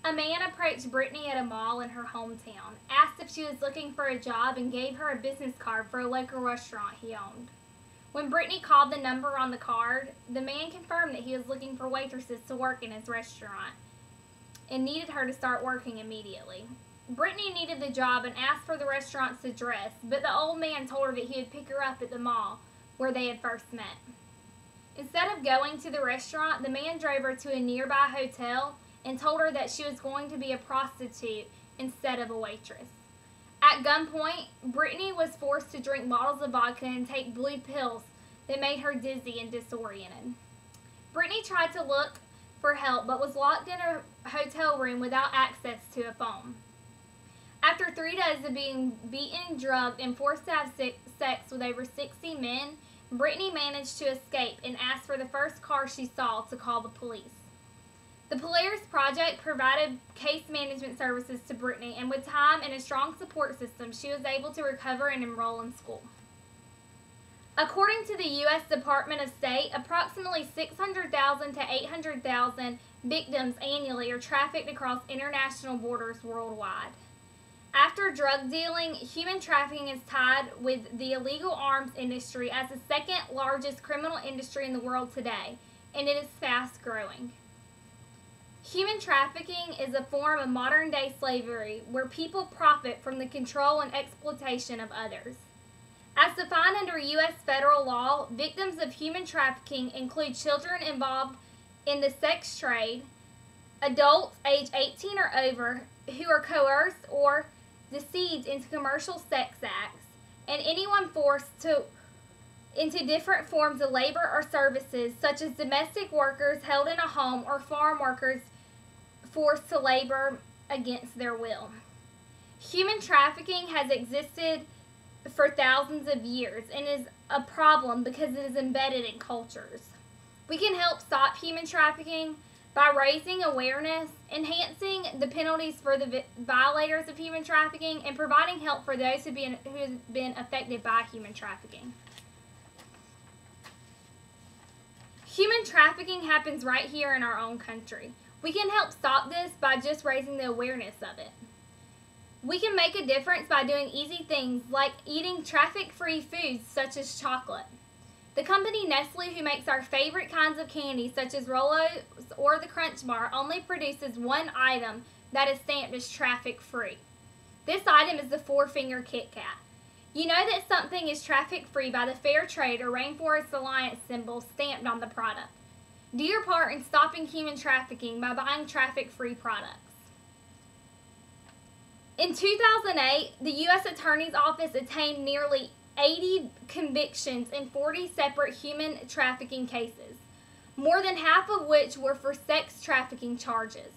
A man approached Brittany at a mall in her hometown, asked if she was looking for a job, and gave her a business card for a local restaurant he owned. When Brittany called the number on the card, the man confirmed that he was looking for waitresses to work in his restaurant and needed her to start working immediately. Brittany needed the job and asked for the restaurant's address, but the old man told her that he would pick her up at the mall where they had first met. Instead of going to the restaurant, the man drove her to a nearby hotel and told her that she was going to be a prostitute instead of a waitress. At gunpoint, Brittany was forced to drink bottles of vodka and take blue pills that made her dizzy and disoriented. Brittany tried to look for help but was locked in a hotel room without access to a phone. After 3 days of being beaten, drugged, and forced to have sex with over 60 men, Brittany managed to escape and asked for the first car she saw to call the police. The Polaris Project provided case management services to Brittany, and with time and a strong support system, she was able to recover and enroll in school. According to the U.S. Department of State, approximately 600,000 to 800,000 victims annually are trafficked across international borders worldwide. After drug dealing, human trafficking is tied with the illegal arms industry as the second largest criminal industry in the world today, and it is fast growing. Human trafficking is a form of modern-day slavery where people profit from the control and exploitation of others. As defined under U.S. federal law, victims of human trafficking include children involved in the sex trade, adults age 18 or over who are coerced or deceived into commercial sex acts, and anyone forced into different forms of labor or services, such as domestic workers held in a home or farm workers forced to labor against their will. Human trafficking has existed for thousands of years and is a problem because it is embedded in cultures. We can help stop human trafficking by raising awareness, enhancing the penalties for the violators of human trafficking, and providing help for those who have been affected by human trafficking. Human trafficking happens right here in our own country. We can help stop this by just raising the awareness of it. We can make a difference by doing easy things like eating traffic-free foods such as chocolate. The company Nestle, who makes our favorite kinds of candy such as Rolos or the Crunch Bar, only produces one item that is stamped as traffic-free. This item is the four-finger Kit Kat. You know that something is traffic-free by the Fair Trade or Rainforest Alliance symbol stamped on the product. Do your part in stopping human trafficking by buying traffic-free products. In 2008, the U.S. Attorney's Office obtained nearly 80 convictions in 40 separate human trafficking cases, more than half of which were for sex trafficking charges.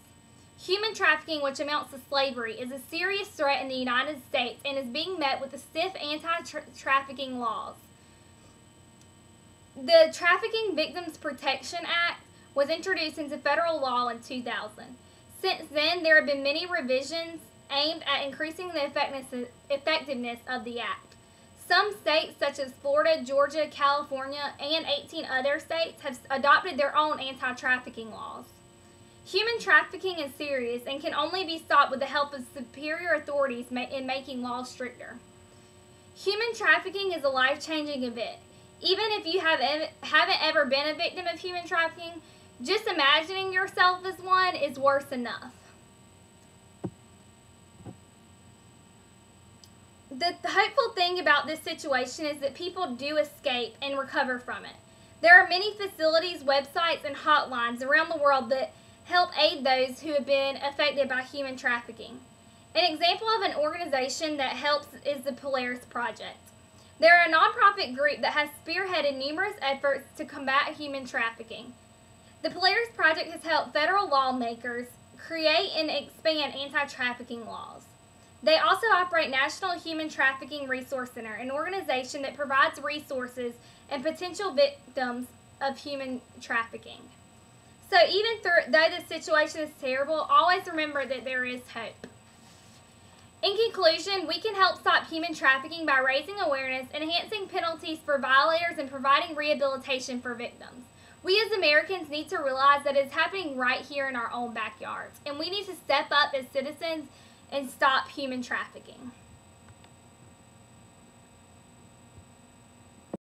Human trafficking, which amounts to slavery, is a serious threat in the United States and is being met with the stiff anti-trafficking laws. The Trafficking Victims Protection Act was introduced into federal law in 2000. Since then, there have been many revisions aimed at increasing the effectiveness of the act. Some states, such as Florida, Georgia, California, and 18 other states, have adopted their own anti-trafficking laws. Human trafficking is serious and can only be stopped with the help of superior authorities in making laws stricter. Human trafficking is a life-changing event. Even if you haven't ever been a victim of human trafficking, just imagining yourself as one is worse enough. The hopeful thing about this situation is that people do escape and recover from it. There are many facilities, websites, and hotlines around the world that help aid those who have been affected by human trafficking. An example of an organization that helps is the Polaris Project. They're a nonprofit group that has spearheaded numerous efforts to combat human trafficking. The Polaris Project has helped federal lawmakers create and expand anti-trafficking laws. They also operate National Human Trafficking Resource Center, an organization that provides resources and potential victims of human trafficking. So even though the situation is terrible, always remember that there is hope. In conclusion, we can help stop human trafficking by raising awareness, enhancing penalties for violators, and providing rehabilitation for victims. We as Americans need to realize that it's happening right here in our own backyards, and we need to step up as citizens and stop human trafficking.